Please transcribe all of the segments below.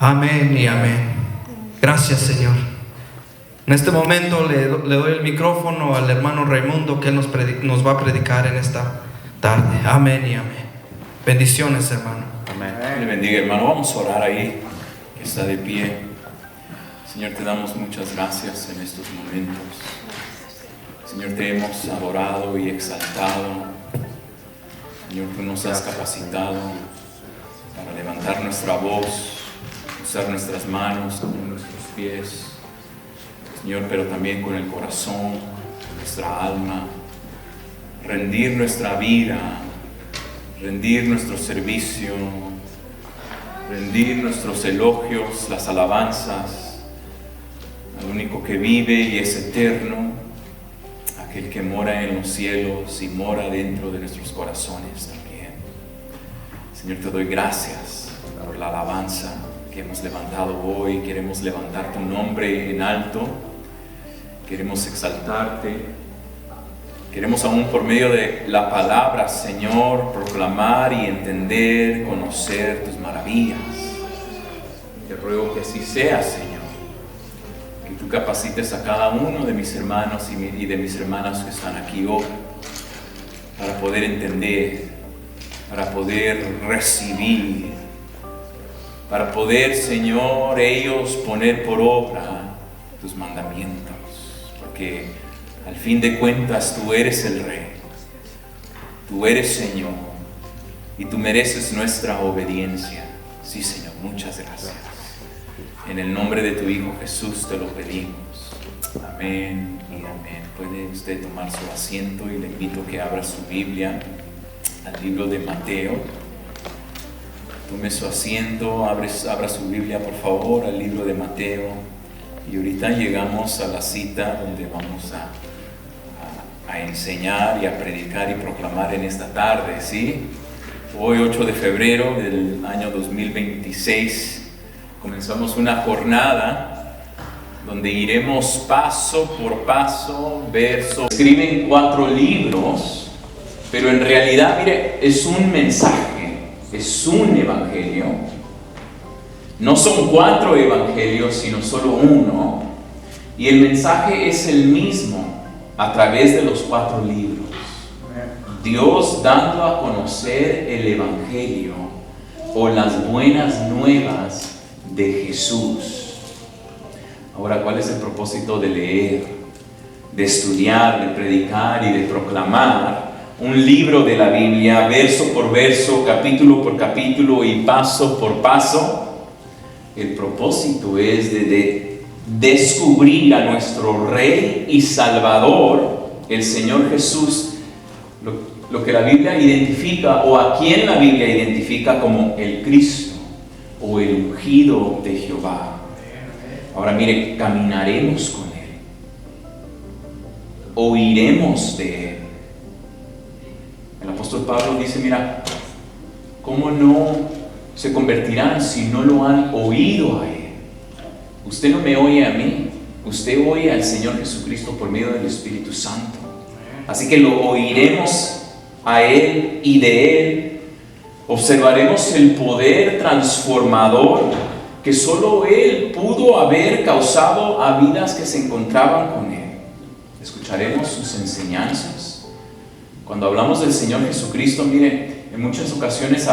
Amén y amén. Gracias, Señor. En este momento le doy el micrófono al hermano Raimundo, que él nos va a predicar en esta tarde. Amén y amén. Bendiciones, hermano. Amén. Le bendiga, hermano. Vamos a orar ahí, que está de pie. Señor, te damos muchas gracias en estos momentos. Señor, te hemos adorado y exaltado. Señor, tú nos has capacitado para levantar nuestra voz, usar nuestras manos como nuestros pies, Señor, pero también con el corazón, nuestra alma, rendir nuestra vida, rendir nuestro servicio, rendir nuestros elogios, las alabanzas al único que vive y es eterno, aquel que mora en los cielos y mora dentro de nuestros corazones también. Señor, te doy gracias por la alabanza que hemos levantado hoy. Queremos levantar tu nombre en alto, queremos exaltarte, queremos aún por medio de la palabra, Señor, proclamar y entender, conocer tus maravillas. Te ruego que así sea, Señor, que tú capacites a cada uno de mis hermanos y de mis hermanas que están aquí hoy para poder entender, para poder recibir, para poder, Señor, ellos poner por obra tus mandamientos, porque al fin de cuentas tú eres el Rey, tú eres Señor, y tú mereces nuestra obediencia. Sí, Señor, muchas gracias. En el nombre de tu Hijo Jesús te lo pedimos. Amén y amén. Puede usted tomar su asiento y le invito a que abra su Biblia al libro de Mateo. Tome su asiento, abra su Biblia por favor al libro de Mateo. Y ahorita llegamos a la cita donde vamos a enseñar y a predicar y proclamar en esta tarde, ¿sí? Hoy 8 de febrero del año 2026 comenzamos una jornada donde iremos paso por paso, verso. Escriben 4 libros, pero en realidad, mire, es un mensaje, es un evangelio. No son 4 evangelios, sino solo uno. Y el mensaje es el mismo a través de los 4 libros. Dios dando a conocer el evangelio o las buenas nuevas de Jesús. Ahora, ¿cuál es el propósito de leer, de estudiar, de predicar y de proclamar un libro de la Biblia, verso por verso, capítulo por capítulo y paso por paso? El propósito es de descubrir a nuestro Rey y Salvador, el Señor Jesús, lo que la Biblia identifica, o a quien la Biblia identifica como el Cristo o el ungido de Jehová. Ahora mire, caminaremos con Él, oiremos de Él. El apóstol Pablo dice, mira, ¿cómo no se convertirán si no lo han oído a Él? Usted no me oye a mí, usted oye al Señor Jesucristo por medio del Espíritu Santo. Así que lo oiremos a Él y de Él observaremos el poder transformador que solo Él pudo haber causado a vidas que se encontraban con Él. Escucharemos sus enseñanzas. Cuando hablamos del Señor Jesucristo, mire, en muchas ocasiones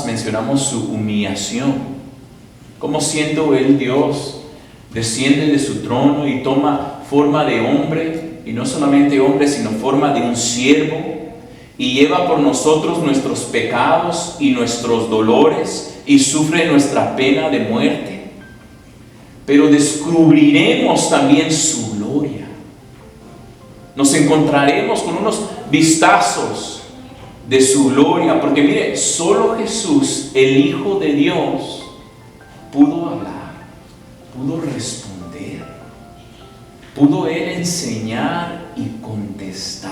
mencionamos su humillación. Cómo siendo Él Dios, desciende de su trono y toma forma de hombre, y no solamente hombre, sino forma de un siervo, y lleva por nosotros nuestros pecados y nuestros dolores, y sufre nuestra pena de muerte. Pero descubriremos también su gloria. Nos encontraremos con unos vistazos de su gloria, porque mire, solo Jesús, el Hijo de Dios, pudo hablar, pudo responder, pudo Él enseñar y contestar,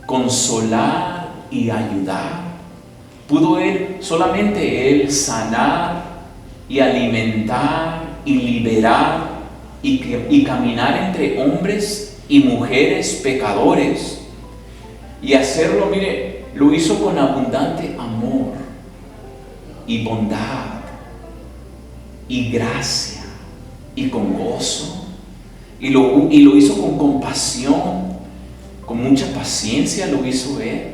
consolar y ayudar. Pudo solamente Él sanar y alimentar y liberar y caminar entre hombres y mujeres pecadores. Y hacerlo, mire, lo hizo con abundante amor y bondad. y gracia y con gozo, y lo hizo con compasión, con mucha paciencia lo hizo Él,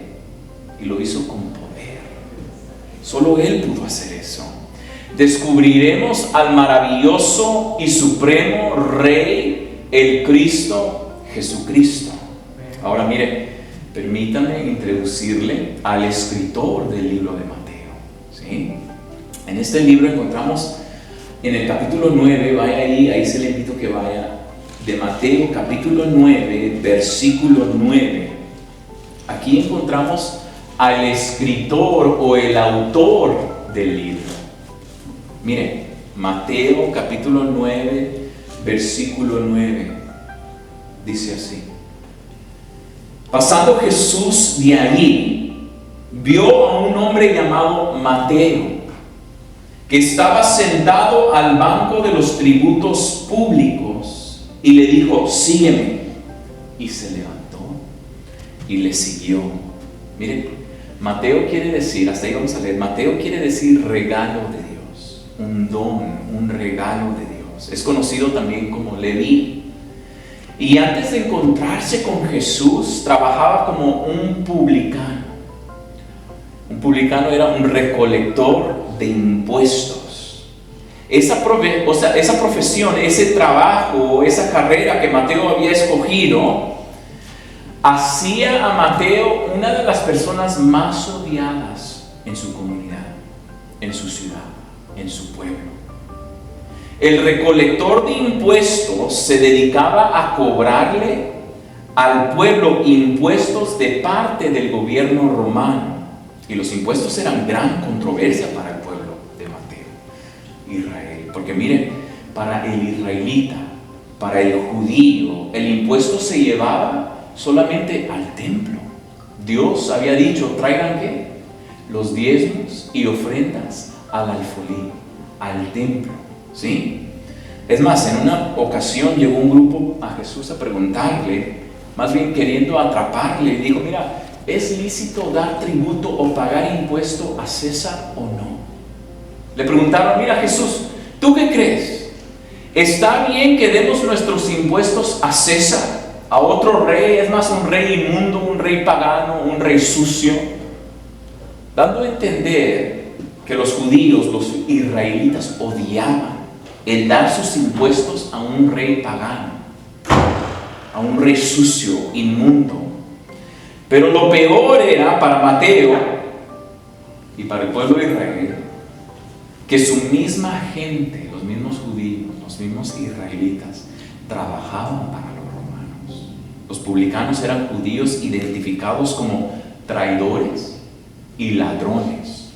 y lo hizo con poder. Solo Él pudo hacer eso. Descubriremos al maravilloso y supremo Rey, el Cristo Jesucristo. Ahora mire, permítame introducirle al escritor del libro de Mateo, ¿sí? En este libro encontramos en el capítulo 9, vaya ahí se le invito que vaya, de Mateo capítulo 9, versículo 9. Aquí encontramos al escritor o el autor del libro. Mire, Mateo capítulo 9, versículo 9, dice así: pasando Jesús de allí, vio a un hombre llamado Mateo, que estaba sentado al banco de los tributos públicos, y le dijo: sígueme. Y se levantó y le siguió. Miren, Mateo quiere decir, hasta ahí vamos a leer, Mateo quiere decir regalo de Dios, un don, un regalo de Dios. Es conocido también como Leví. Y antes de encontrarse con Jesús, trabajaba como un publicano. Un publicano era un recolector de impuestos. Esa profesión, ese trabajo, esa carrera que Mateo había escogido, hacía a Mateo una de las personas más odiadas en su comunidad, en su ciudad, en su pueblo. El recolector de impuestos se dedicaba a cobrarle al pueblo impuestos de parte del gobierno romano. Y los impuestos eran gran controversia para el pueblo de Mateo, Israel. Porque miren, para el israelita, para el judío, el impuesto se llevaba solamente al templo. Dios había dicho: traigan ¿qué? Los diezmos y ofrendas al alfolí, al templo, ¿sí? Es más, en una ocasión llegó un grupo a Jesús a preguntarle, más bien queriendo atraparle, y dijo: mira, ¿es lícito dar tributo o pagar impuesto a César o no? Le preguntaron: mira Jesús, ¿tú qué crees? ¿Está bien que demos nuestros impuestos a César, a otro rey, es más, un rey inmundo, un rey pagano, un rey sucio? Dando a entender que los judíos, los israelitas, odiaban el dar sus impuestos a un rey pagano, a un rey sucio, inmundo. Pero lo peor era para Mateo y para el pueblo de Israel que su misma gente, los mismos judíos, los mismos israelitas, trabajaban para los romanos. Los publicanos eran judíos identificados como traidores y ladrones.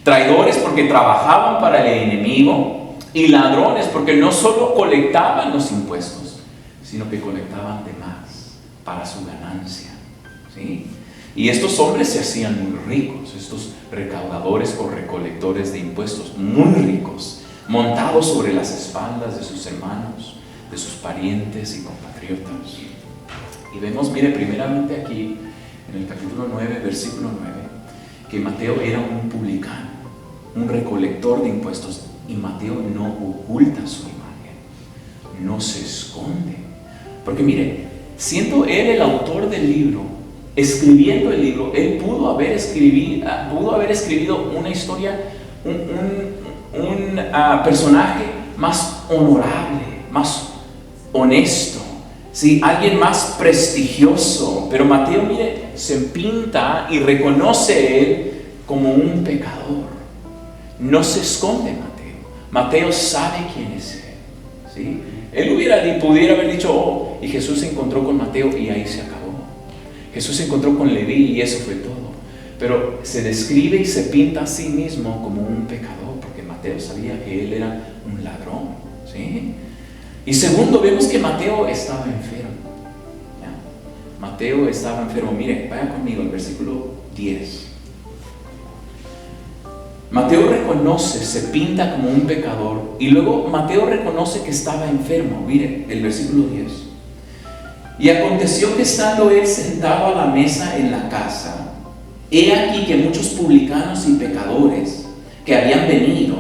Traidores porque trabajaban para el enemigo, y ladrones porque no solo colectaban los impuestos, sino que colectaban de más para su ganancia, ¿sí? Y estos hombres se hacían muy ricos, estos recaudadores o recolectores de impuestos, muy ricos, montados sobre las espaldas de sus hermanos, de sus parientes y compatriotas. Y vemos, mire, primeramente aquí en el capítulo 9, versículo 9, que Mateo era un publicano, un recolector de impuestos. Y Mateo no oculta su imagen, no se esconde. Porque mire, siendo él el autor del libro, escribiendo el libro, él pudo haber escribido una historia, un personaje más honorable, más honesto, ¿sí? Alguien más prestigioso. Pero Mateo, mire, se pinta y reconoce él como un pecador. No se esconde Mateo. Mateo sabe quién es él, ¿sí? Él pudiera haber dicho: oh, y Jesús se encontró con Mateo y ahí se acabó. Jesús se encontró con Leví y eso fue todo. Pero se describe y se pinta a sí mismo como un pecador, porque Mateo sabía que él era un ladrón, ¿sí? Y segundo, vemos que Mateo estaba enfermo, ¿ya? Mateo estaba enfermo. Mire, vaya conmigo al versículo 10. Mateo reconoce, se pinta como un pecador, y luego Mateo reconoce que estaba enfermo. Mire, el versículo 10. Y aconteció que estando él sentado a la mesa en la casa, he aquí que muchos publicanos y pecadores que habían venido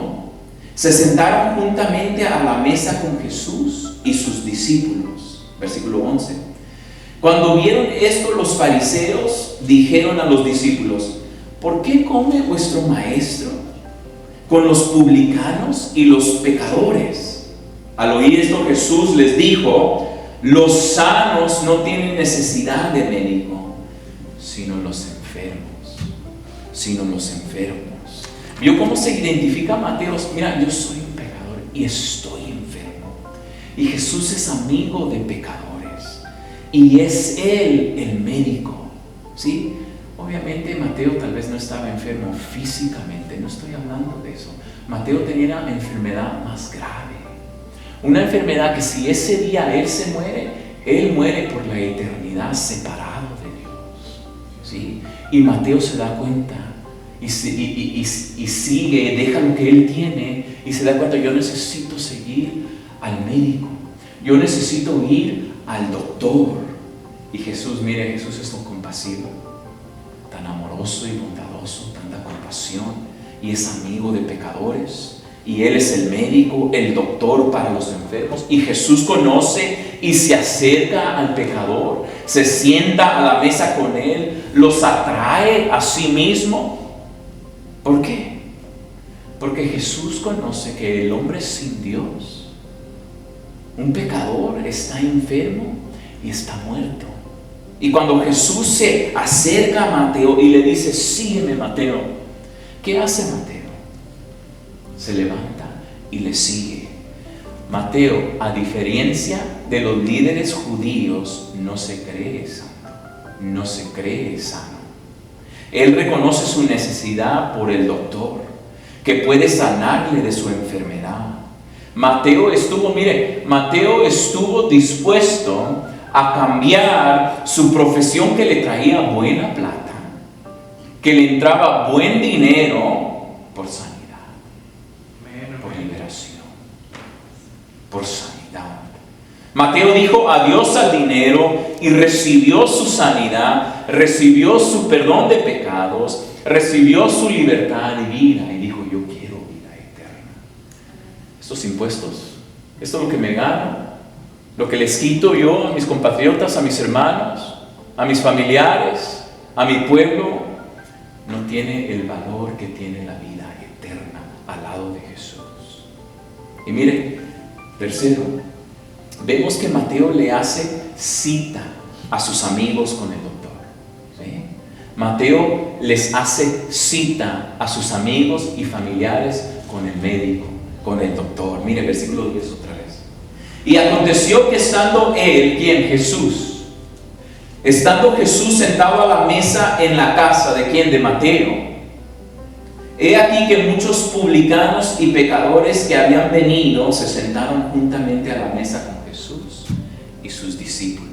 Se sentaron juntamente a la mesa con Jesús y sus discípulos. Versículo 11. Cuando vieron esto, los fariseos dijeron a los discípulos: ¿por qué come vuestro maestro con los publicanos y los pecadores? Al oír esto, Jesús les dijo: los sanos no tienen necesidad de médico, sino los enfermos. ¿Vio cómo se identifica Mateo? Mira, yo soy un pecador y estoy enfermo. Y Jesús es amigo de pecadores. Y es Él el médico. ¿Sí? Obviamente Mateo tal vez no estaba enfermo físicamente. No estoy hablando de eso. Mateo tenía una enfermedad más grave. Una enfermedad que si ese día Él muere por la eternidad separado de Dios. ¿Sí? Y Mateo se da cuenta. Y sigue, deja lo que él tiene y se da cuenta: yo necesito seguir al médico, yo necesito ir al doctor. Y Jesús, mire, Jesús es tan compasivo, tan amoroso y bondadoso, tanta compasión, y es amigo de pecadores, y Él es el médico, el doctor para los enfermos. Y Jesús conoce y se acerca al pecador, se sienta a la mesa con él, los atrae a sí mismo. ¿Por qué? Porque Jesús conoce que el hombre sin Dios, un pecador, está enfermo y está muerto. Y cuando Jesús se acerca a Mateo y le dice: sígueme, Mateo, ¿qué hace Mateo? Se levanta y le sigue. Mateo, a diferencia de los líderes judíos, no se cree santo, no se cree sano. Él reconoce su necesidad por el doctor, que puede sanarle de su enfermedad. Mateo estuvo dispuesto a cambiar su profesión, que le traía buena plata, que le entraba buen dinero, por sanidad, por liberación, por sanidad. Mateo dijo adiós al dinero y recibió su sanidad, recibió su perdón de pecados, recibió su libertad y vida, y dijo: yo quiero vida eterna. Estos impuestos, esto es lo que me gano, lo que les quito yo a mis compatriotas, a mis hermanos, a mis familiares, a mi pueblo, no tiene el valor que tiene la vida eterna al lado de Jesús. Y mire, tercero, vemos que Mateo le hace cita a sus amigos con el doctor. ¿Sí? Mateo les hace cita a sus amigos y familiares con el médico, con el doctor. Mire, versículo 10 otra vez. Y aconteció que estando él, ¿quién? Jesús. Estando Jesús sentado a la mesa en la casa ¿de quién? De Mateo. He aquí que muchos publicanos y pecadores que habían venido se sentaron juntamente a la mesa con Jesús y sus discípulos.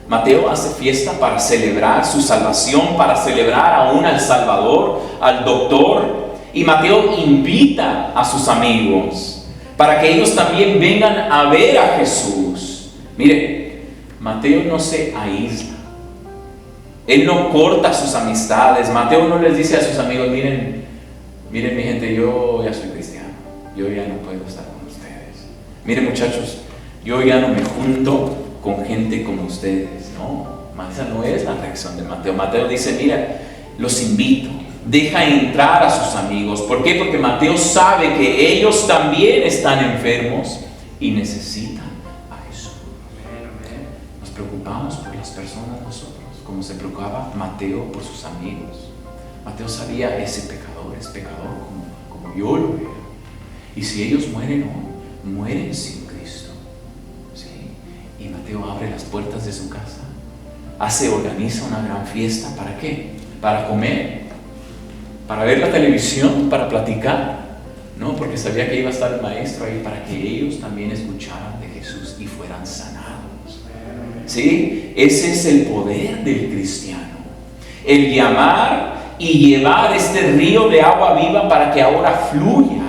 Mateo hace fiesta para celebrar su salvación, para celebrar aún al Salvador, al doctor. Y Mateo invita a sus amigos para que ellos también vengan a ver a Jesús. Mire, Mateo no se aísla. Él no corta sus amistades. Mateo no les dice a sus amigos: miren mi gente, yo ya soy cristiano, yo ya no puedo estar con ustedes. Miren muchachos, yo ya no me junto con gente como ustedes. No, esa no es la reacción de Mateo. Mateo dice: mira, los invito, deja entrar a sus amigos. ¿Por qué? Porque Mateo sabe que ellos también están enfermos y necesitan a Jesús. Nos preocupamos por las personas nosotros, como se preocupaba Mateo por sus amigos. Mateo sabía: ese pecador es pecador como yo lo veo. Y si ellos mueren hoy, mueren sin Cristo. ¿Sí? Y Mateo abre las puertas de su casa, organiza una gran fiesta. ¿Para qué? Para comer, para ver la televisión, para platicar. No, porque sabía que iba a estar el maestro ahí para que ellos también escucharan de Jesús y fueran sanados. ¿Sí? Ese es el poder del cristiano. El llamar y llevar este río de agua viva para que ahora fluya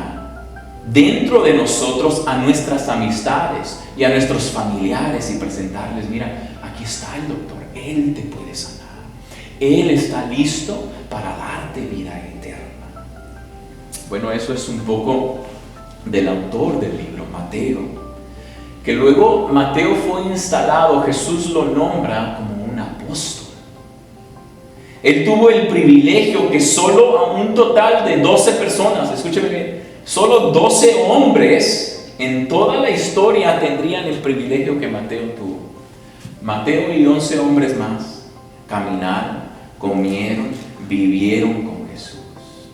dentro de nosotros a nuestras amistades y a nuestros familiares y presentarles: mira, aquí está el doctor, Él te puede sanar. Él está listo para darte vida eterna. Bueno, eso es un poco del autor del libro, Mateo, que luego Mateo fue instalado, Jesús lo nombra como un apóstol. Él tuvo el privilegio que solo a un total de 12 personas, escúcheme bien, solo 12 hombres en toda la historia tendrían el privilegio que Mateo tuvo. Mateo y 11 hombres más caminaron, comieron, vivieron con Jesús.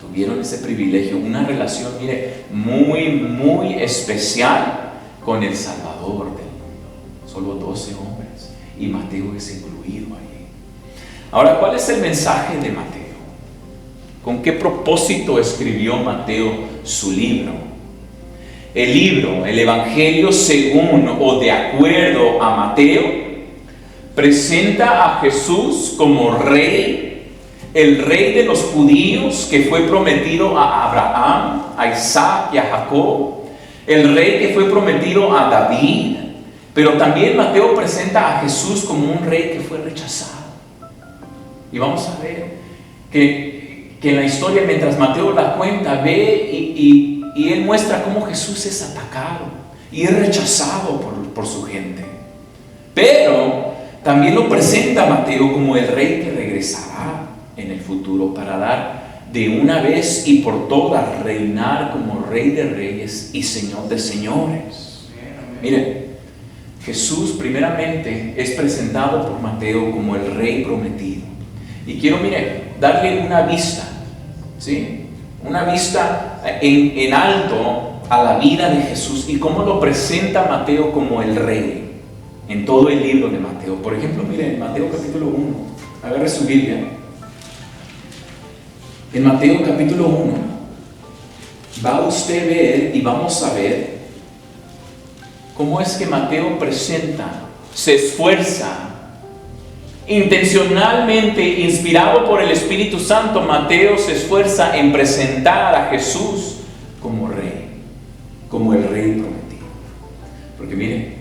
Tuvieron ese privilegio, una relación, mire, muy, muy especial con el Salvador del mundo. Solo 12 hombres y Mateo es incluido ahí. Ahora, ¿cuál es el mensaje de Mateo? ¿Con qué propósito escribió Mateo su libro? El libro, el Evangelio según o de acuerdo a Mateo, presenta a Jesús como rey, el rey de los judíos que fue prometido a Abraham, a Isaac y a Jacob, el rey que fue prometido a David, pero también Mateo presenta a Jesús como un rey que fue rechazado. Y vamos a ver que en la historia, mientras Mateo la cuenta, ve y él muestra cómo Jesús es atacado y es rechazado por su gente. Pero también lo presenta Mateo como el rey que regresará en el futuro para dar de una vez y por todas, reinar como rey de reyes y señor de señores. Miren, Jesús primeramente es presentado por Mateo como el rey prometido. Y quiero, darle una vista, ¿sí? Una vista en alto a la vida de Jesús y cómo lo presenta Mateo como el rey en todo el libro de Mateo. Por ejemplo, en Mateo capítulo 1, agarre su Biblia. En Mateo capítulo 1 va usted a ver y vamos a ver cómo es que Mateo presenta, se esfuerza, intencionalmente, inspirado por el Espíritu Santo, Mateo se esfuerza en presentar a Jesús como rey, como el rey prometido. Porque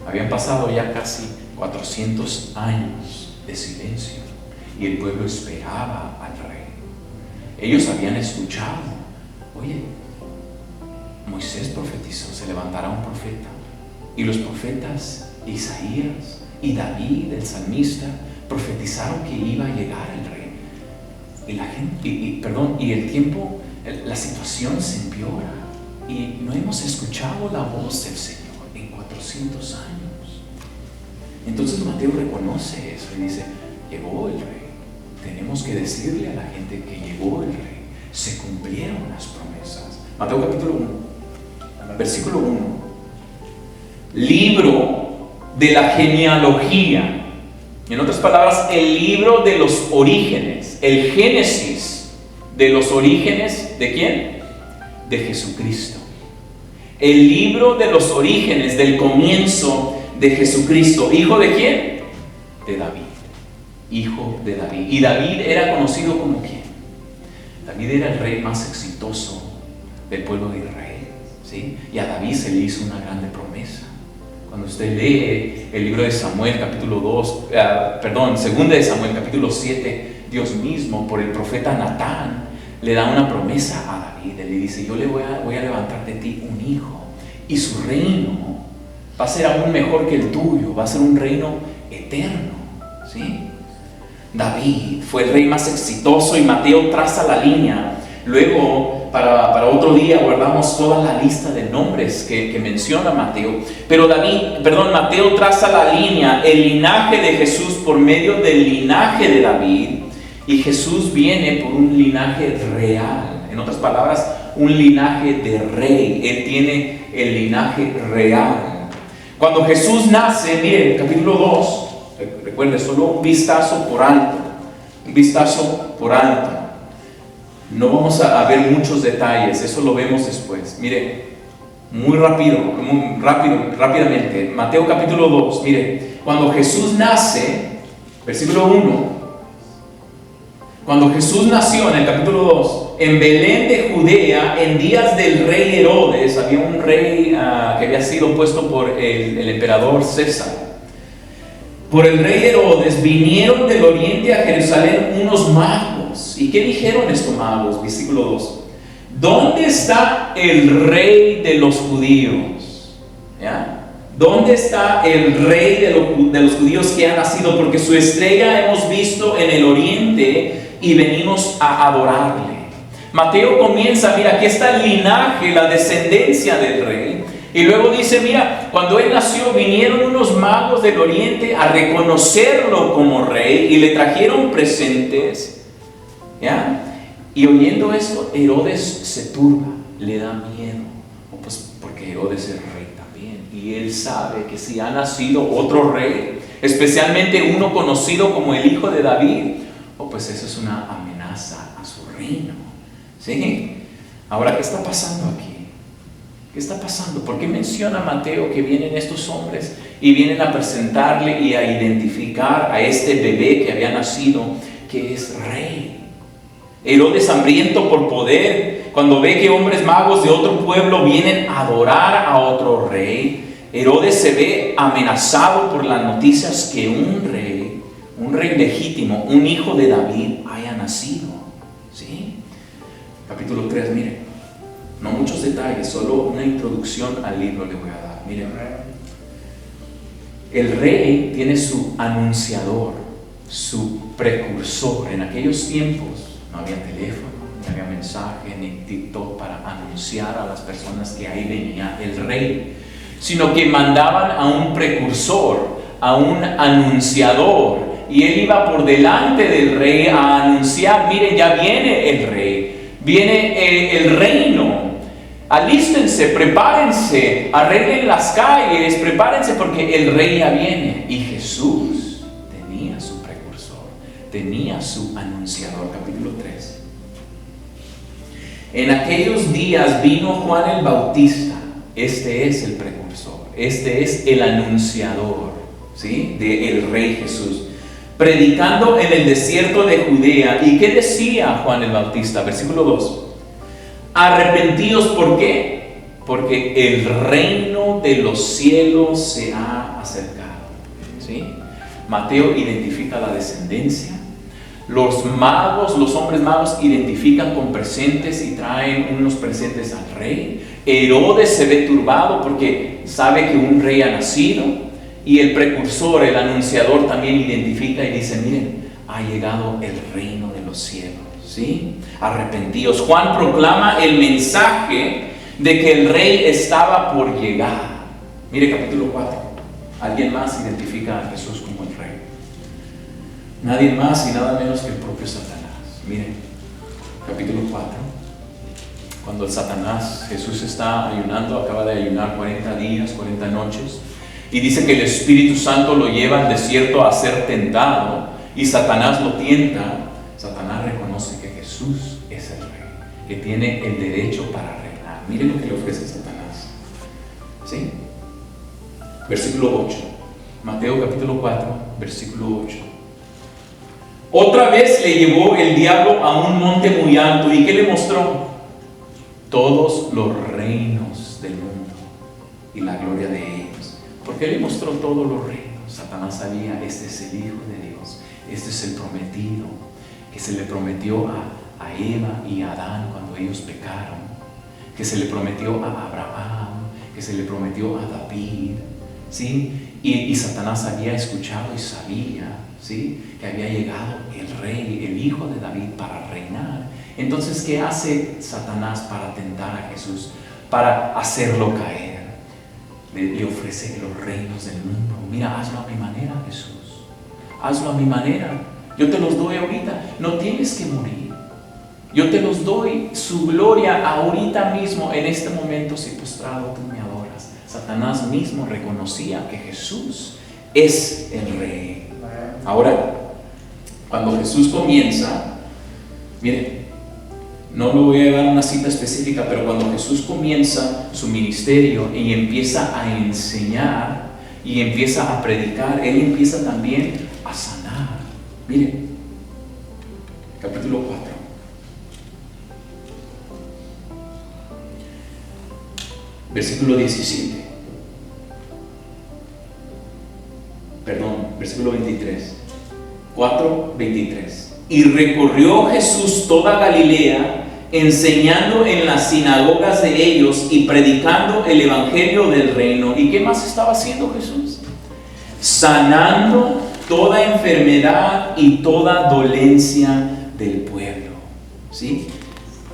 habían pasado ya casi 400 años de silencio y el pueblo esperaba al rey. Ellos habían escuchado, oye, Moisés profetizó, se levantará un profeta. Y los profetas Isaías y David, el salmista, profetizaron que iba a llegar el rey. Y la gente, y el tiempo, la situación se empeora. Y no hemos escuchado la voz del Señor en 400 años. Entonces Mateo reconoce eso y dice, llegó el rey. Tenemos que decirle a la gente que llegó el rey. Se cumplieron las promesas. Mateo capítulo 1, versículo 1. Libro de la genealogía. En otras palabras, el libro de los orígenes, el Génesis de los orígenes, ¿de quién? De Jesucristo. El libro de los orígenes, del comienzo de Jesucristo. ¿Hijo de quién? De David. Hijo de David. Y David era conocido como ¿quién? David era el rey más exitoso del pueblo de Israel, ¿sí? Y a David se le hizo una grande promesa. Cuando usted lee el libro de Samuel, capítulo 2, segunda de Samuel, capítulo 7, Dios mismo, por el profeta Natán, le da una promesa a David. Él le dice, yo le voy a levantar de ti un hijo, y su reino va a ser aún mejor que el tuyo, va a ser un reino eterno, ¿sí? David fue el rey más exitoso y Mateo traza la línea. Luego, para otro día guardamos toda la lista de nombres que menciona Mateo. Pero Mateo traza la línea, el linaje de Jesús por medio del linaje de David. Y Jesús viene por un linaje real. En otras palabras, un linaje de rey. Él tiene el linaje real. Cuando Jesús nace, miren, capítulo 2, recuerde, solo un vistazo por alto. Un vistazo por alto. No vamos a ver muchos detalles, eso lo vemos después. Mire, rápidamente. Mateo capítulo 2, mire, cuando Jesús nace, versículo 1. Cuando Jesús nació en el capítulo 2, en Belén de Judea, en días del rey Herodes, había un rey que había sido puesto por el emperador César. Por el rey Herodes vinieron del oriente a Jerusalén unos magos. ¿Y qué dijeron estos magos? Versículo 2. ¿dónde está el rey de los judíos? ¿Ya? ¿Dónde está el rey de los judíos que ha nacido? Porque su estrella hemos visto en el oriente y venimos a adorarle. Mateo comienza, mira, aquí está el linaje, la descendencia del rey. Y luego dice, mira, cuando él nació vinieron unos magos del oriente a reconocerlo como rey y le trajeron presentes. ¿Ya? Y oyendo esto, Herodes se turba, le da miedo. Pues porque Herodes es rey también. Y él sabe que si ha nacido otro rey, especialmente uno conocido como el hijo de David, pues eso es una amenaza a su reino. ¿Sí? Ahora, ¿qué está pasando aquí? ¿Qué está pasando? ¿Por qué menciona Mateo que vienen estos hombres y vienen a presentarle y a identificar a este bebé que había nacido, que es rey? Herodes, hambriento por poder, cuando ve que hombres magos de otro pueblo vienen a adorar a otro rey, Herodes se ve amenazado por las noticias que un rey legítimo, un hijo de David haya nacido. ¿Sí? Capítulo 3, miren, no muchos detalles, solo una introducción al libro le voy a dar. Miren, el rey tiene su anunciador, su precursor. En aquellos tiempos no había teléfono, ni había mensaje, ni TikTok para anunciar a las personas que ahí venía el rey, sino que mandaban a un precursor, a un anunciador, y él iba por delante del rey a anunciar, miren, ya viene el rey, viene el reino, alístense, prepárense, arreglen las calles, prepárense porque el rey ya viene. Y Jesús tenía su precursor, tenía su anunciador. Capítulo 3. En aquellos días vino Juan el Bautista. Este es el precursor, este es el anunciador, ¿sí?, del rey Jesús, predicando en el desierto de Judea. ¿Y qué decía Juan el Bautista? Versículo 2. Arrepentíos, ¿por qué? Porque el reino de los cielos se ha acercado. ¿Sí? Mateo identifica la descendencia. Los magos, los hombres magos, identifican con presentes y traen unos presentes al rey. Herodes se ve turbado porque sabe que un rey ha nacido. Y el precursor, el anunciador, también identifica y dice, miren, ha llegado el reino de los cielos. ¿Sí? Arrepentíos. Juan proclama el mensaje de que el rey estaba por llegar. Mire capítulo 4. Alguien más identifica a Jesús como el rey. Nadie más y nada menos que el propio Satanás. Miren, capítulo 4. Cuando el Satanás, Jesús está ayunando, acaba de ayunar 40 días, 40 noches. Y dice que el Espíritu Santo lo lleva al desierto a ser tentado. Y Satanás lo tienta. Satanás reconoce que Jesús es el rey, que tiene el derecho para reinar. Miren lo que le ofrece Satanás. ¿Sí? Versículo 8. Mateo capítulo 4, versículo 8. Otra vez le llevó el diablo a un monte muy alto. ¿Y qué le mostró? Todos los reinos del mundo y la gloria de ellos. ¿Por qué le mostró todos los reinos? Satanás sabía, este es el Hijo de Dios, este es el prometido, que se le prometió a Eva y a Adán cuando ellos pecaron, que se le prometió a Abraham, que se le prometió a David, ¿sí? Y Satanás había escuchado y sabía, ¿sí?, que había llegado el rey, el hijo de David, para reinar. Entonces, ¿qué hace Satanás para tentar a Jesús? Para hacerlo caer. Le ofrece los reinos del mundo. Mira, hazlo a mi manera, Jesús. Hazlo a mi manera. Yo te los doy ahorita. No tienes que morir. Yo te los doy, su gloria, ahorita mismo, en este momento, si postrado tú me adoras. Satanás mismo reconocía que Jesús es el rey. Ahora, cuando Jesús comienza, miren, no le voy a dar una cita específica, pero cuando Jesús comienza su ministerio y empieza a enseñar y empieza a predicar, Él empieza también a sanar. Miren, capítulo 4. Versículo 17. Perdón, versículo 23. 4:23. Y recorrió Jesús toda Galilea enseñando en las sinagogas de ellos y predicando el evangelio del reino. ¿Y qué más estaba haciendo Jesús? Sanando toda enfermedad y toda dolencia del pueblo. ¿Sí?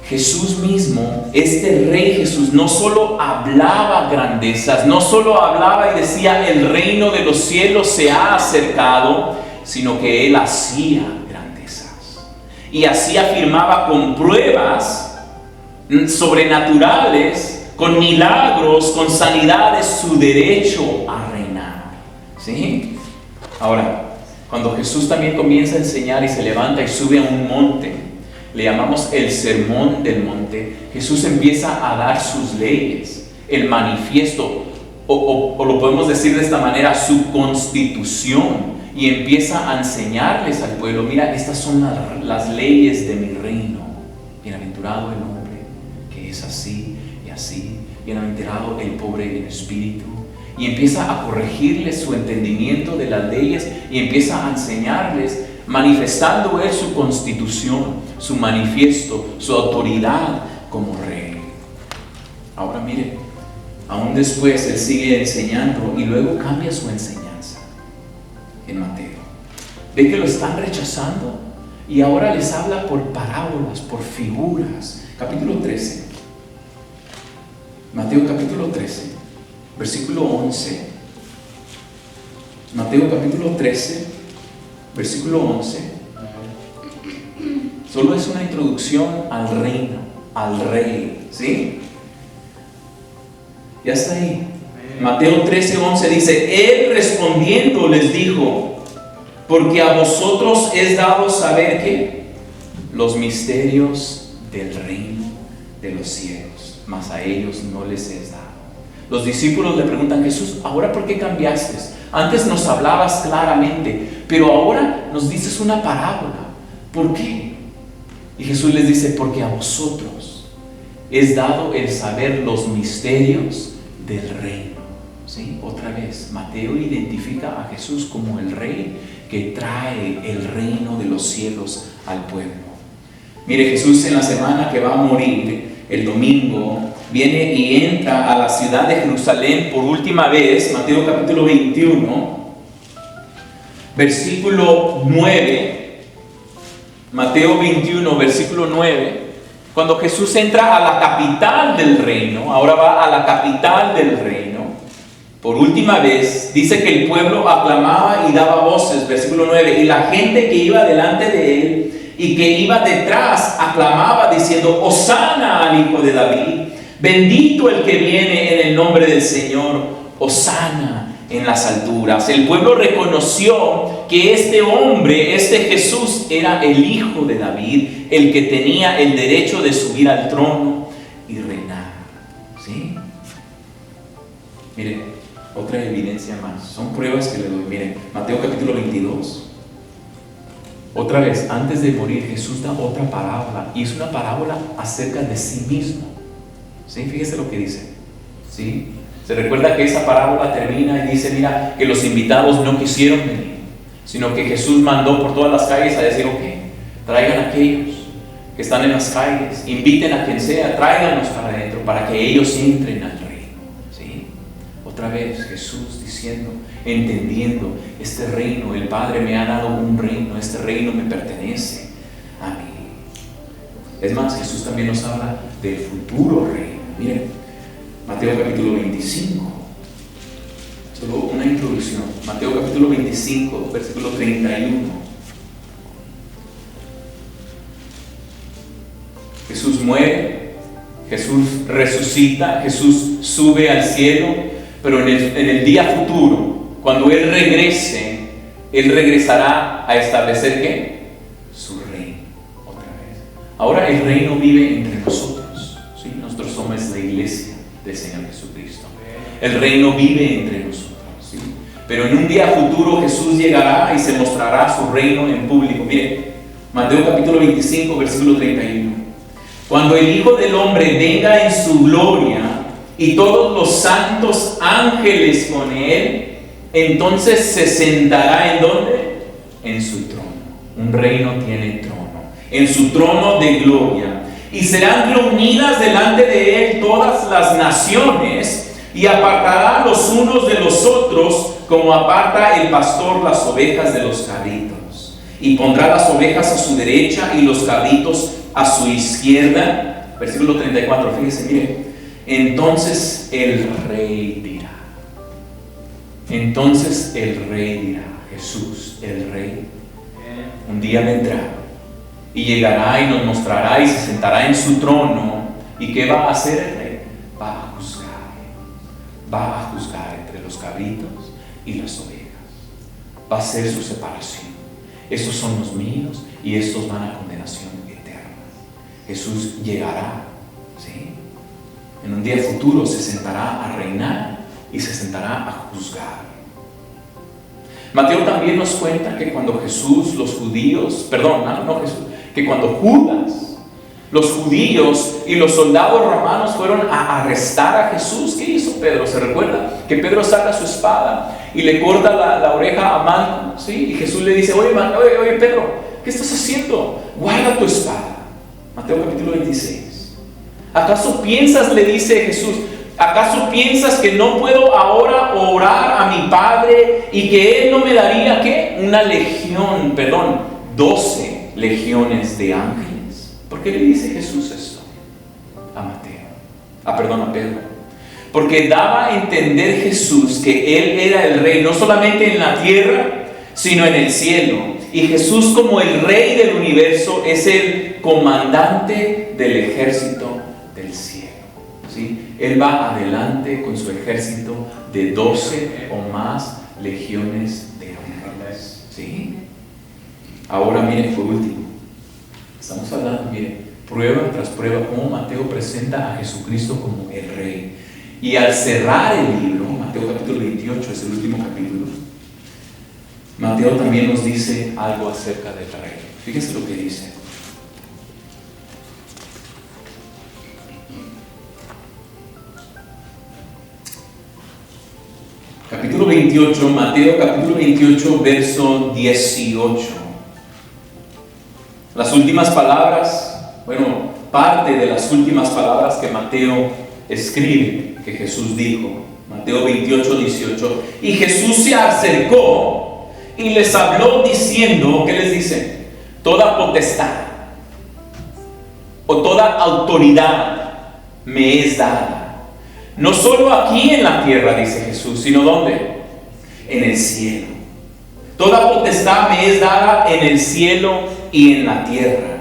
Jesús mismo, este Rey Jesús, no solo hablaba grandezas, no solo hablaba y decía el reino de los cielos se ha acercado, sino que Él hacía grandezas. Y así afirmaba con pruebas sobrenaturales, con milagros, con sanidades, su derecho a reinar. ¿Sí? Ahora, cuando Jesús también comienza a enseñar y se levanta y sube a un monte, le llamamos el sermón del monte, Jesús empieza a dar sus leyes, el manifiesto, o lo podemos decir de esta manera, su constitución, y empieza a enseñarles al pueblo: mira, estas son las leyes de mi reino. Bienaventurado el hombre que es así y así, bienaventurado el pobre en espíritu. Y empieza a corregirles su entendimiento de las leyes y empieza a enseñarles, manifestando Él su constitución, su manifiesto, su autoridad como rey. Ahora mire, aún después Él sigue enseñando y luego cambia su enseñanza en Mateo. Ve que lo están rechazando y ahora les habla por parábolas, por figuras. Capítulo 13. Mateo capítulo 13, versículo 11. Mateo capítulo 13, versículo 11. Solo es una introducción al reino, al rey, ¿sí? Ya está ahí. Mateo 13, 11 dice: Él respondiendo les dijo: porque a vosotros es dado saber que los misterios del reino de los cielos, mas a ellos no les es dado. Los discípulos le preguntan: Jesús, ¿ahora por qué cambiaste? Antes nos hablabas claramente, pero ahora nos dices una parábola. ¿Por qué? Y Jesús les dice: porque a vosotros es dado el saber los misterios del reino. ¿Sí? Otra vez, Mateo identifica a Jesús como el rey que trae el reino de los cielos al pueblo. Mire, Jesús en la semana que va a morir, el domingo, viene y entra a la ciudad de Jerusalén por última vez. Mateo capítulo 21, versículo 9. Mateo 21, versículo 9. Cuando Jesús entra a la capital del reino, ahora va a la capital del reino, por última vez, dice que el pueblo aclamaba y daba voces, versículo 9, y la gente que iba delante de él y que iba detrás aclamaba diciendo: Hosana al Hijo de David, bendito el que viene en el nombre del Señor, Hosana en las alturas. El pueblo reconoció que este hombre, este Jesús, era el Hijo de David, el que tenía el derecho de subir al trono y reinar. ¿Sí? Mire, otra evidencia más, son pruebas que le doy. Mire, Mateo capítulo 22. Otra vez, antes de morir, Jesús da otra parábola, y es una parábola acerca de sí mismo. ¿Sí? Fíjese lo que dice. ¿Sí? Se recuerda que esa parábola termina y dice: mira, que los invitados no quisieron venir, sino que Jesús mandó por todas las calles a decir: ok, traigan a aquellos que están en las calles, inviten a quien sea, tráiganlos para adentro, para que ellos entren al reino. ¿Sí? Otra vez Jesús diciendo, entendiendo, este reino, el Padre me ha dado un reino, este reino me pertenece a mí. Es más, Jesús también nos habla del futuro reino. Miren, Mateo capítulo 25, solo una introducción. Mateo capítulo 25, versículo 31. Jesús muere, Jesús resucita, Jesús sube al cielo, pero en el día futuro, cuando Él regrese, Él regresará a establecer ¿qué? Su reino otra vez. Ahora el reino vive entre nosotros, ¿sí? Nosotros somos la iglesia del Señor Jesucristo. El reino vive entre nosotros, ¿sí? Pero en un día futuro Jesús llegará y se mostrará su reino en público. Miren, Mateo capítulo 25, versículo 31. Cuando el Hijo del Hombre venga en su gloria y todos los santos ángeles con Él, entonces se sentará ¿en dónde? En su trono. Un reino tiene trono. En su trono de gloria. y serán reunidas delante de él todas las naciones, y apartará los unos de los otros, como aparta el pastor las ovejas de los cabritos. Y pondrá las ovejas a su derecha y los cabritos a su izquierda. Versículo 34, fíjese, mire. Entonces el rey dirá. Entonces el rey dirá. Jesús, el rey, un día vendrá y llegará y nos mostrará y se sentará en su trono. ¿Y qué va a hacer el rey? Va a juzgar. Va a juzgar entre los cabritos y las ovejas. Va a hacer su separación. Estos son los míos y estos van a condenación eterna. Jesús llegará, ¿sí? En un día futuro se sentará a reinar y se sentará a juzgar. Mateo también nos cuenta que cuando Jesús, los judíos, que cuando Judas, los judíos y los soldados romanos fueron a arrestar a Jesús, ¿qué hizo Pedro? ¿Se recuerda? Que Pedro saca su espada y le corta la oreja a Malco, ¿sí? Y Jesús le dice, oye Pedro, ¿qué estás haciendo? Guarda tu espada. Mateo capítulo 26. ¿Acaso piensas, le dice Jesús, acaso piensas que no puedo ahora orar a mi Padre y que Él no me daría, ¿qué? 12 legiones de ángeles? ¿Por qué le dice Jesús esto a Pedro? Porque daba a entender Jesús que Él era el rey, no solamente en la tierra, sino en el cielo. Y Jesús, como el rey del universo, es el comandante del ejército del cielo, ¿sí? Él va adelante con su ejército de 12 o más legiones de ángeles, ¿sí? Ahora miren, por último, estamos hablando, miren, prueba tras prueba, cómo Mateo presenta a Jesucristo como el rey. Y al cerrar el libro, Mateo capítulo 28 es el último capítulo, Mateo también nos dice algo acerca del rey. Fíjense lo que dice. Capítulo 28, Mateo capítulo 28, verso 18. Las últimas palabras, parte de las últimas palabras que Mateo escribe, que Jesús dijo. Mateo 28, 18. Y Jesús se acercó y les habló diciendo, ¿qué les dice? Toda potestad o toda autoridad me es dada. No solo aquí en la tierra, dice Jesús, sino ¿dónde? En el cielo. Toda potestad me es dada en el cielo y en la tierra.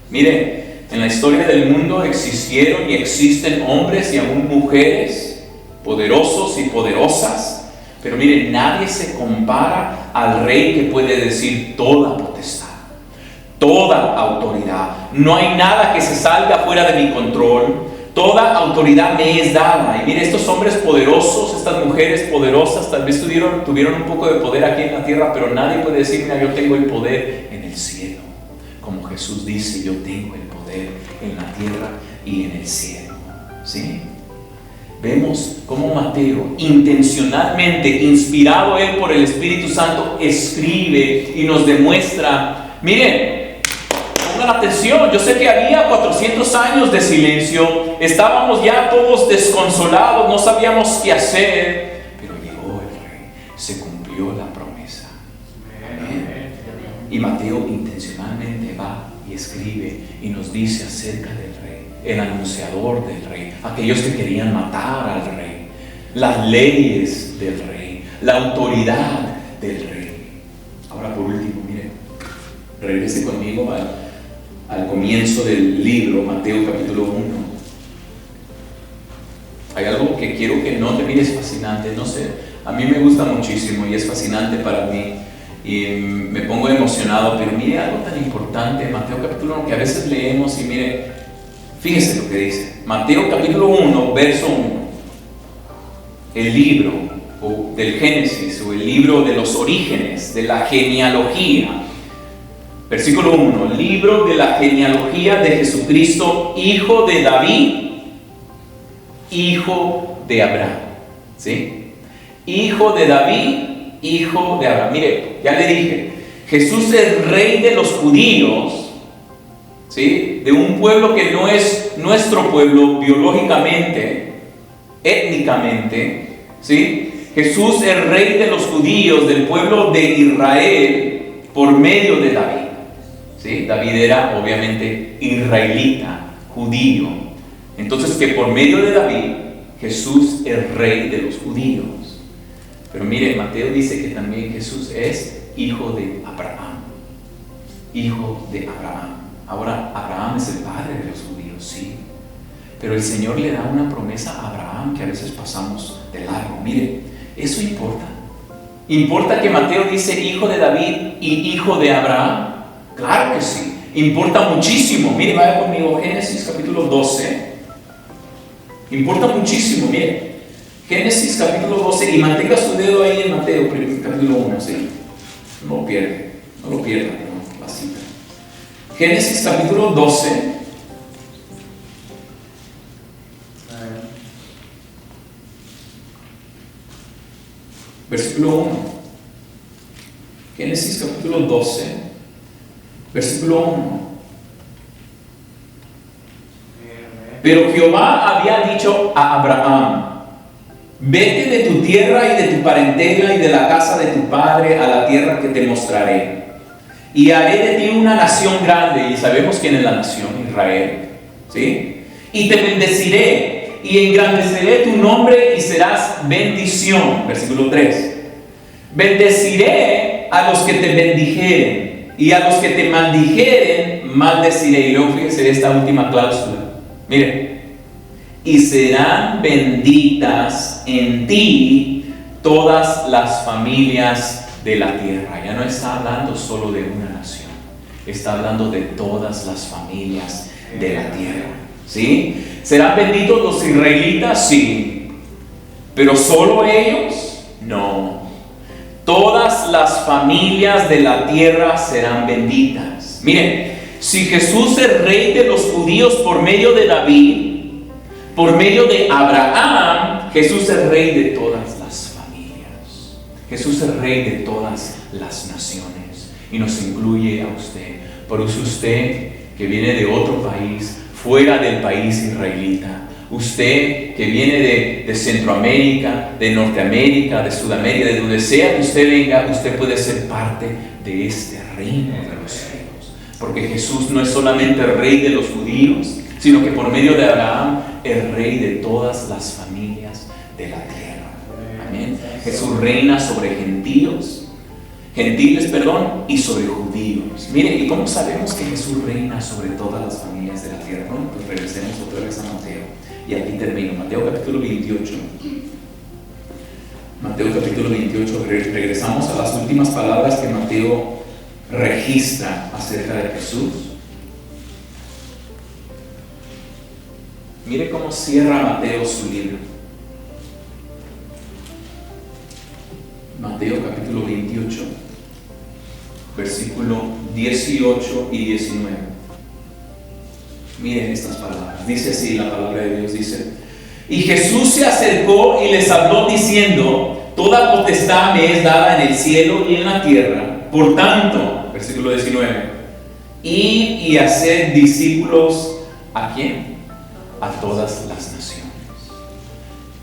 Miren, en la historia del mundo existieron y existen hombres y aún mujeres poderosos y poderosas, pero miren, nadie se compara al rey que puede decir toda potestad, toda autoridad. No hay nada que se salga fuera de mi control. Toda autoridad me es dada. Y mire, estos hombres poderosos, estas mujeres poderosas, tal vez tuvieron un poco de poder aquí en la tierra, pero nadie puede decir, mira, yo tengo el poder en el cielo. Como Jesús dice, yo tengo el poder en la tierra y en el cielo. ¿Sí? Vemos cómo Mateo, intencionalmente, inspirado él por el Espíritu Santo, escribe y nos demuestra, miren, pongan atención, yo sé que había 400 años de silencio, estábamos ya todos desconsolados, no sabíamos qué hacer, pero llegó el rey, se cumplió la promesa. Amén. Y Mateo intencionalmente va y escribe y nos dice acerca del rey, el anunciador del rey, aquellos que querían matar al rey, las leyes del rey, la autoridad del rey. Ahora por último, miren, regrese conmigo al comienzo del libro, Mateo capítulo 1. Hay algo que quiero que note, mire, es fascinante, no sé, a mí me gusta muchísimo y es fascinante para mí y me pongo emocionado, pero mire algo tan importante, Mateo capítulo 1, que a veces leemos y mire, fíjese lo que dice, Mateo capítulo 1, verso 1, el libro del Génesis o el libro de los orígenes, de la genealogía. Versículo 1, libro de la genealogía de Jesucristo, hijo de David, hijo de Abraham. ¿Sí? Hijo de David, hijo de Abraham. Mire, ya le dije, Jesús es rey de los judíos, ¿sí? De un pueblo que no es nuestro pueblo biológicamente, étnicamente, ¿sí? Jesús es rey de los judíos, del pueblo de Israel, por medio de David, ¿sí? David era obviamente israelita, judío. Entonces, que por medio de David, Jesús es rey de los judíos. Pero mire, Mateo dice que también Jesús es hijo de Abraham. Hijo de Abraham. Ahora, Abraham es el padre de los judíos, sí. Pero el Señor le da una promesa a Abraham que a veces pasamos de largo. Mire, eso importa. ¿Importa que Mateo dice hijo de David y hijo de Abraham? Claro que sí. Importa muchísimo. Mire, vaya conmigo, Génesis capítulo 12. Importa muchísimo, mire. Génesis capítulo 12, y mantenga su dedo ahí en Mateo capítulo 1, ¿sí? No lo pierda, no, la cita. Génesis capítulo 12. Versículo 1. Génesis capítulo 12, versículo 1. Pero Jehová había dicho a Abraham: vete de tu tierra y de tu parentela y de la casa de tu padre a la tierra que te mostraré. Y haré de ti una nación grande. Y sabemos quién es la nación, Israel, ¿sí? Y te bendeciré y engrandeceré tu nombre y serás bendición. Versículo 3. Bendeciré a los que te bendijeren y a los que te maldijeren maldeciré. Y luego fíjese esta última cláusula. Miren. Y serán benditas en ti todas las familias de la tierra. Ya no está hablando solo de una nación, está hablando de todas las familias de la tierra, ¿sí? ¿Serán benditos los israelitas? Sí. ¿Pero solo ellos? No. Todas las familias de la tierra serán benditas. Miren, si Jesús es rey de los judíos por medio de David, por medio de Abraham, Jesús es rey de todas las familias. Jesús es rey de todas las naciones y nos incluye a usted. Por eso usted que viene de otro país, fuera del país israelita, usted que viene de Centroamérica, de Norteamérica, de Sudamérica, de donde sea que usted venga, usted puede ser parte de este reino de los cielos. Porque Jesús no es solamente rey de los judíos, sino que por medio de Abraham es rey de todas las familias de la tierra. Amén. Jesús reina sobre gentiles, y sobre judíos. Mire, ¿y cómo sabemos que Jesús reina sobre todas las familias de la tierra? Bueno, pues regresemos otra vez a Mateo. Y aquí termino. Mateo capítulo 28. Mateo capítulo 28. Regresamos a las últimas palabras que Mateo registra acerca de Jesús. Mire cómo cierra Mateo su libro. Mateo capítulo 28, versículo 18 y 19. Miren estas palabras. Dice así la palabra de Dios, dice: y Jesús se acercó y les habló diciendo: toda potestad me es dada en el cielo y en la tierra. Por tanto, versículo 19, id y haced discípulos, ¿a quién? A todas las naciones.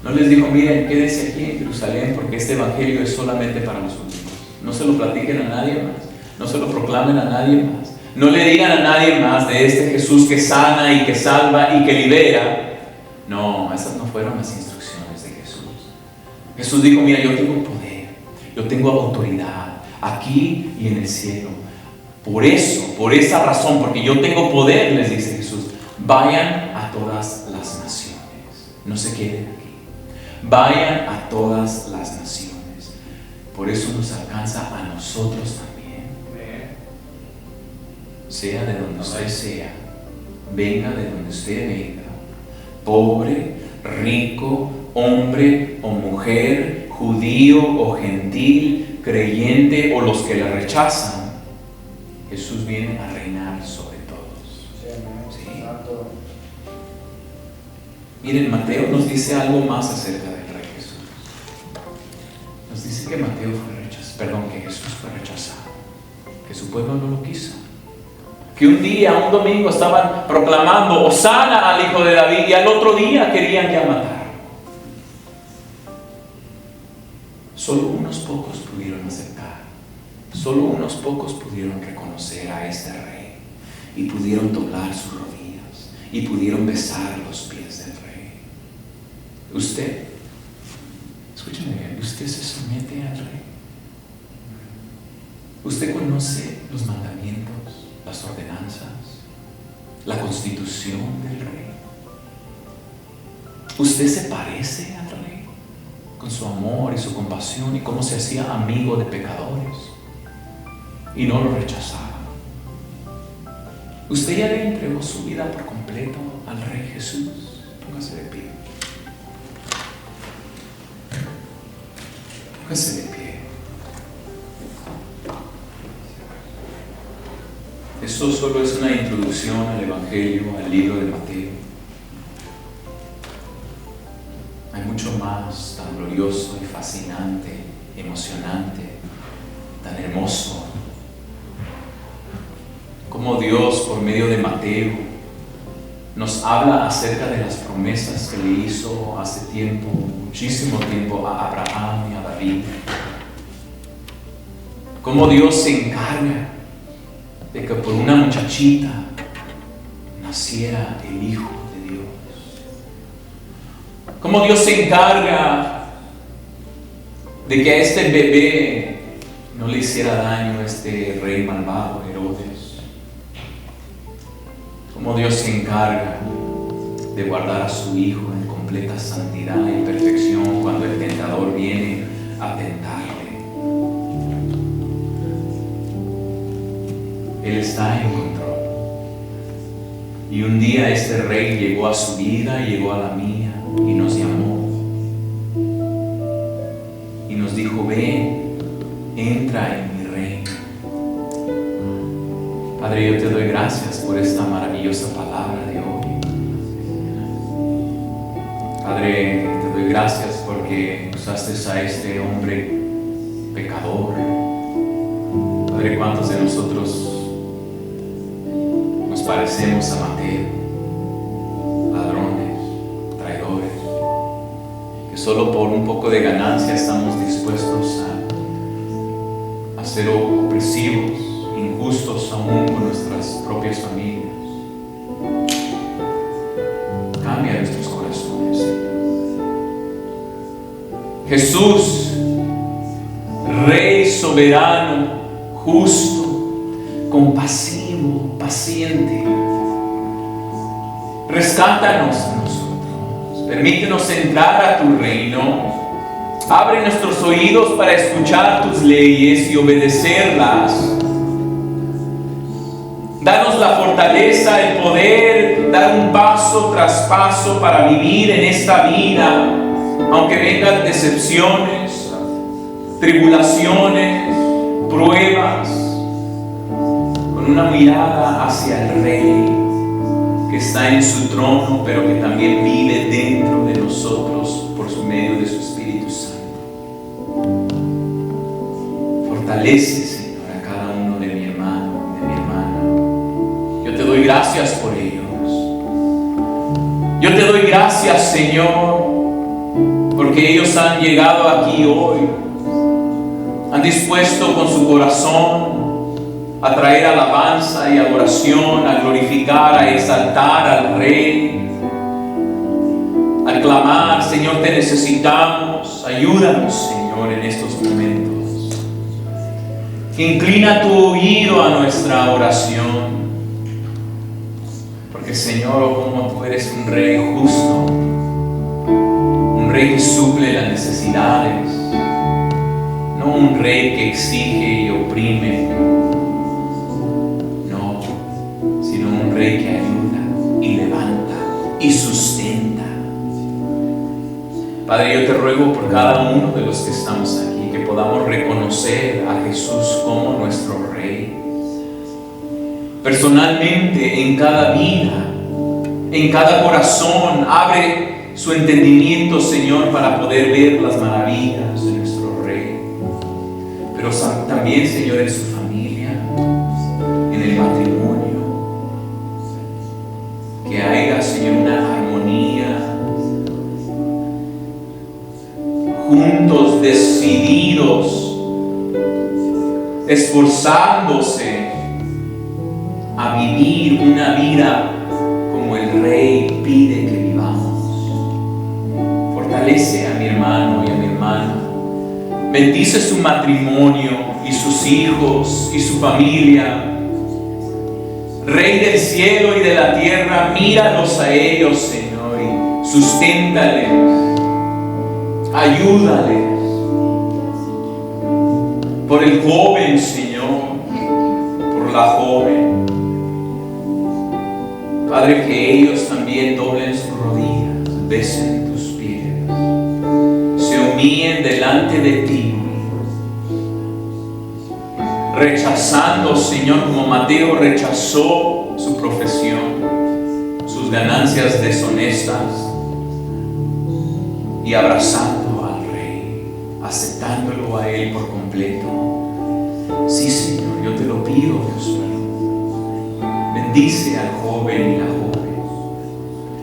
No les dijo: miren, quédense aquí en Jerusalén porque este evangelio es solamente para los judíos. No se lo platiquen a nadie más, no se lo proclamen a nadie más, no le digan a nadie más de este Jesús que sana y que salva y que libera. No, esas no fueron las instrucciones de Jesús. Jesús dijo: mira, yo tengo poder, yo tengo autoridad aquí y en el cielo. Por eso, por esa razón, porque yo tengo poder, les dice Jesús, vayan a todas las naciones. No se queden aquí. Vayan a todas las naciones. Por eso nos alcanza a nosotros también. Sea de donde usted sea, venga de donde usted venga, pobre, rico, hombre o mujer, judío o gentil, creyente o los que le rechazan, Jesús viene a reinar sobre todos. ¿Sí? Miren, Mateo nos dice algo más acerca del Rey Jesús. Nos dice que Mateo fue rechazado, que Jesús fue rechazado, que su pueblo no lo quiso. que un día, un domingo, estaban proclamando Hosana al Hijo de David y al otro día querían ya matar. Solo unos pocos pudieron aceptar, solo unos pocos pudieron reconocer a este rey y pudieron doblar sus rodillas y pudieron besar los pies del rey. Usted, escúcheme bien, usted se somete al rey. Usted conoce los mandamientos, las ordenanzas, la constitución del rey. Usted se parece al rey con su amor y su compasión y cómo se hacía amigo de pecadores y no lo rechazaba. Usted ya le entregó su vida por completo al Rey Jesús. Póngase de pie. Póngase de pie. Esto solo es una introducción al Evangelio, al libro de Mateo. Hay mucho más tan glorioso y fascinante, emocionante, tan hermoso, como Dios por medio de Mateo nos habla acerca de las promesas que le hizo hace tiempo, muchísimo tiempo, a Abraham y a David. Cómo Dios se encarga de que por una muchachita naciera el Hijo de Dios. Cómo Dios se encarga de que a este bebé no le hiciera daño a este rey malvado, Herodes. Cómo Dios se encarga de guardar a su Hijo en completa santidad y perfección cuando el tentador viene a tentarle. Él está en control. Y un día este rey llegó a su vida, llegó a la mía y nos llamó. Y nos dijo: ven, entra en mi reino. Padre, yo te doy gracias por esta maravillosa palabra de hoy. Padre, te doy gracias porque usaste a este hombre pecador. Padre, ¿cuántos de nosotros nos parecemos a Mateo? Ladrones, traidores, que solo por un poco de ganancia estamos dispuestos a ser opresivos, injustos aún con nuestras propias familias. Cambia nuestros corazones, Señor. Jesús, Rey soberano, justo, compasivo, paciente, rescátanos a nosotros, permítenos entrar a tu reino, abre nuestros oídos para escuchar tus leyes y obedecerlas. Danos la fortaleza, el poder dar un paso tras paso para vivir en esta vida, aunque vengan decepciones, tribulaciones, pruebas, con una mirada hacia el Rey que está en su trono, pero que también vive dentro de nosotros por su medio de su Espíritu Santo. Fortalece, Señor, a cada uno de mi hermano, de mi hermana. Yo te doy gracias por ellos. Yo te doy gracias, Señor, porque ellos han llegado aquí hoy, han dispuesto con su corazón a traer alabanza y adoración, a glorificar, a exaltar al Rey, a clamar: Señor, te necesitamos, ayúdanos, Señor, en estos momentos. Inclina tu oído a nuestra oración, porque, Señor, como tú eres un Rey justo, un Rey que suple las necesidades, no un Rey que exige y oprime, no, sino un Rey que ayuda y levanta y sustenta. Padre, yo te ruego por cada uno de los que estamos aquí, que podamos reconocer a Jesús como nuestro Rey, personalmente, en cada vida, en cada corazón. Abre su entendimiento, Señor, para poder ver las maravillas de nuestro Rey, pero también, Señor, en su familia, en el matrimonio, juntos, decididos, esforzándose a vivir una vida como el Rey pide que vivamos. Fortalece a mi hermano y a mi hermana. Bendice su matrimonio y sus hijos y su familia. Rey del cielo y de la tierra, míralos a ellos, Señor, y susténtales, ayúdales. Por el joven, Señor, por la joven. Padre, que ellos también doblen sus rodillas, besen tus pies, se humillen delante de ti, rechazando, Señor, como Mateo rechazó su profesión, sus ganancias deshonestas, y abrazando al Rey, aceptándolo a Él por completo. Sí, Señor, yo te lo pido, Dios mío. Bendice al joven y la joven.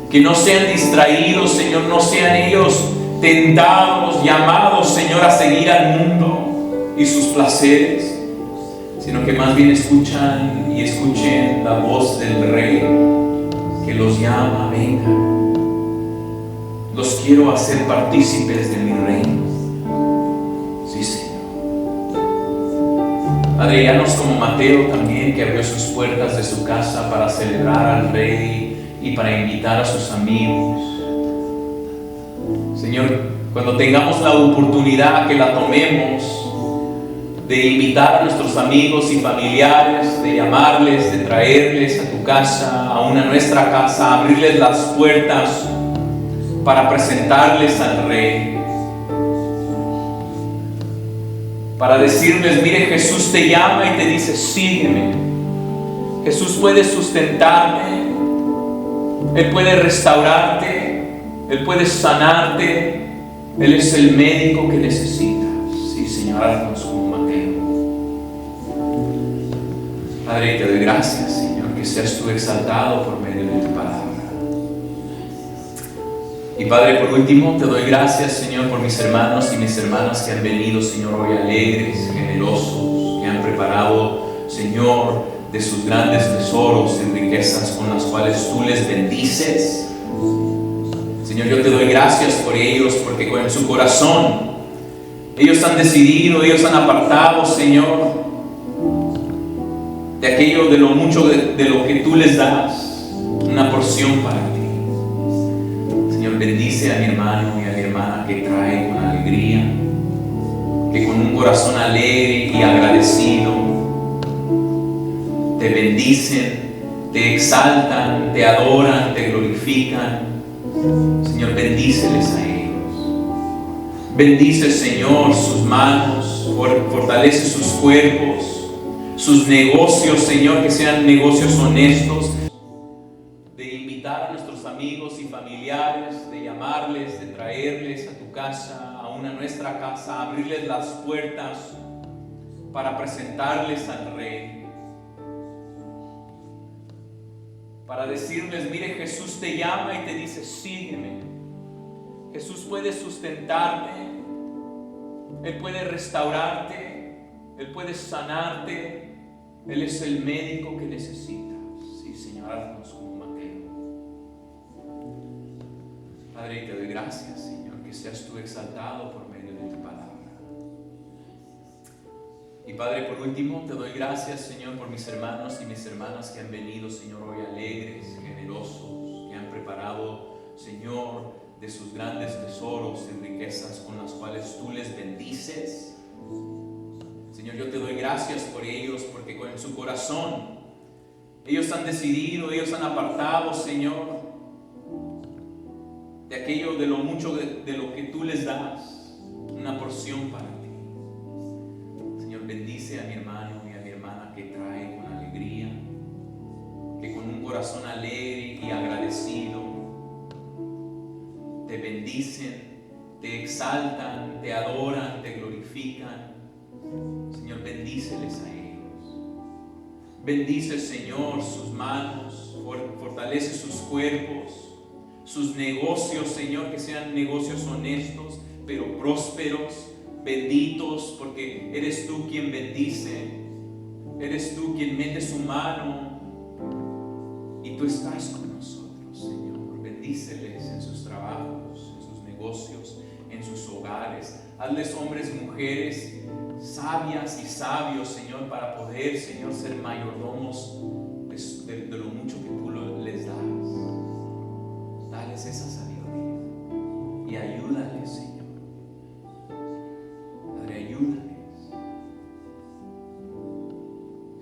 Que no sean distraídos, Señor, no sean ellos tentados, llamados, Señor, a seguir al mundo y sus placeres, sino que más bien escuchen la voz del Rey que los llama, vengan. Los quiero hacer partícipes de mi reino. Sí, Señor. Padre, háganos como Mateo también, que abrió sus puertas de su casa para celebrar al Rey y para invitar a sus amigos. Señor, cuando tengamos la oportunidad, que la tomemos de invitar a nuestros amigos y familiares, de llamarles, de traerles a tu casa, aún a nuestra casa, abrirles las puertas para presentarles al Rey, para decirles, mire, Jesús te llama y te dice, sígueme. Jesús puede sustentarte, Él puede restaurarte, Él puede sanarte, Él es el médico que necesitas. Sí, Señor, haznos como Mateo. Padre, te doy gracias, Señor, que seas tú exaltado por medio de tu palabra. Y Padre, por último, te doy gracias, Señor, por mis hermanos y mis hermanas que han venido, Señor, hoy alegres, generosos, que han preparado, Señor, de sus grandes tesoros y riquezas con las cuales tú les bendices. Señor, yo te doy gracias por ellos, porque con su corazón ellos han decidido, ellos han apartado, Señor, de aquello, de lo mucho de lo que tú les das, una porción para ti. Señor, bendice a mi hermano y a mi hermana que trae con alegría, que con un corazón alegre y agradecido te bendicen, te exaltan, te adoran, te glorifican. Señor, bendíceles a ellos. Bendice, Señor, sus manos, fortalece sus cuerpos, sus negocios, Señor, que sean negocios honestos, de invitar a nuestros amigos y familiares, de llamarles, de traerles a tu casa, aún a nuestra casa, abrirles las puertas para presentarles al Rey, para decirles, mire, Jesús te llama y te dice, sígueme. Jesús puede sustentarte, Él puede restaurarte, Él puede sanarte, Él es el médico que necesitas. Sí, Señor, haznos como Mateo. Padre, te doy gracias, Señor, que seas tú exaltado por medio de tu palabra. Y Padre, por último, te doy gracias, Señor, por mis hermanos y mis hermanas que han venido, Señor, hoy alegres, generosos, que han preparado, Señor, de sus grandes tesoros y riquezas con las cuales tú les bendices. Señor, yo te doy gracias por ellos, porque con su corazón ellos han decidido, ellos han apartado, Señor, de aquello, de lo mucho de lo que tú les das, una porción para ti. Señor, bendice a mi hermano y a mi hermana que trae con alegría, que con un corazón alegre y agradecido te bendicen, te exaltan, te adoran, te glorifican. Señor, bendíceles a ellos. Bendice, Señor, sus manos, fortalece sus cuerpos, sus negocios, Señor, que sean negocios honestos. pero prósperos, benditos, porque eres tú quien bendice, eres tú quien mete su mano y tú estás con nosotros, Señor. Bendíceles en sus trabajos, en sus negocios, en sus hogares. Hazles hombres y mujeres sabias y sabios, Señor, para poder, Señor, ser mayordomos de lo mucho que tú les das. Dales esa sabiduría y ayúdales, Señor. Padre, ayúdales.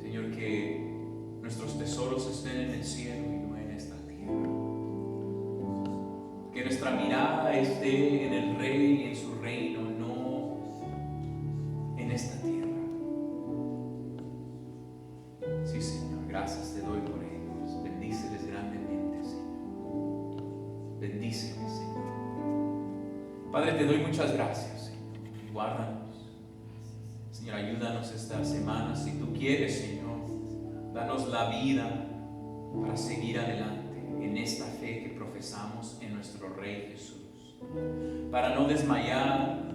Señor, que nuestros tesoros estén en el cielo y no en esta tierra. Que nuestra mirada esté en el Rey y en su reino, no en esta tierra. Sí, Señor, gracias te doy por ellos. Bendíceles grandemente, Señor. Bendíceles, Señor. Padre, te doy muchas gracias, Señor. Guárdanos. Señor, ayúdanos esta semana. Si tú quieres, Señor, danos la vida para seguir adelante en esta fe que profesamos en nuestro Rey Jesús. Para no desmayar,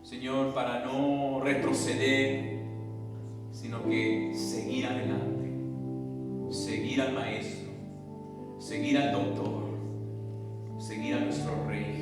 Señor, para no retroceder, sino que seguir adelante, seguir al Maestro, seguir al Doctor, seguir a nuestro Rey